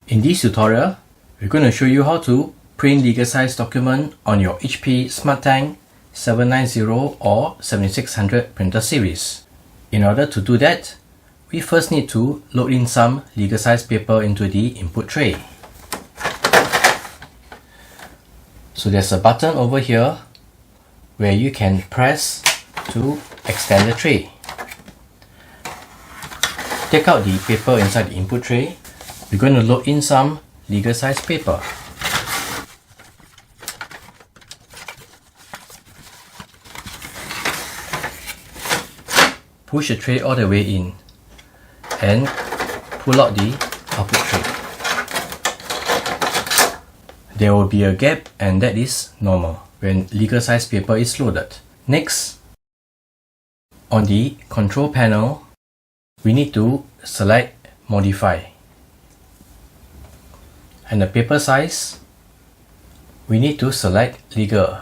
In this tutorial, we're going to show you how to print legal size document on your HP SmartTank 790 or 7600 printer series. In order to do that, we first need to load in some legal size paper into the input tray. So there's a button over here where you can press to extend the tray. Take out the paper inside the input tray. We're going to load in some legal size paper. Push the tray all the way in and pull out the output tray. There will be a gap, and that is normal when legal size paper is loaded. Next, on the control panel, we need to select Modify. And the paper size, we need to select Legal.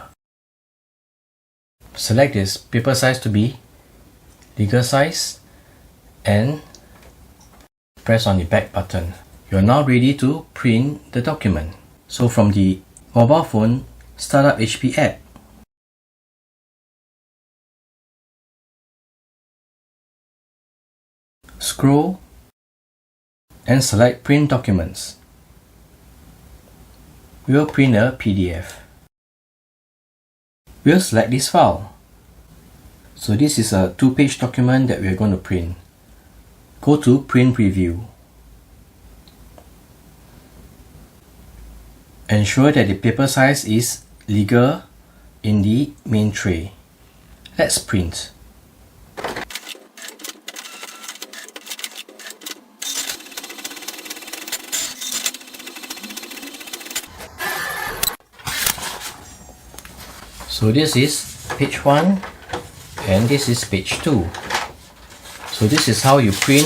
Select this paper size to be legal size and press on the back button. You are now ready to print the document. So from the mobile phone, start up HP app. Scroll and select Print Documents. We will print a PDF. We'll select this file. So this is a 2-page document that we are going to print. Go to Print Preview. Ensure that the paper size is legal in the main tray. Let's print. So this is page 1 and this is page 2. So this is how you print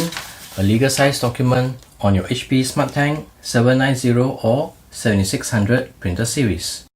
a legal size document on your HP SmartTank 790 or 7600 printer series.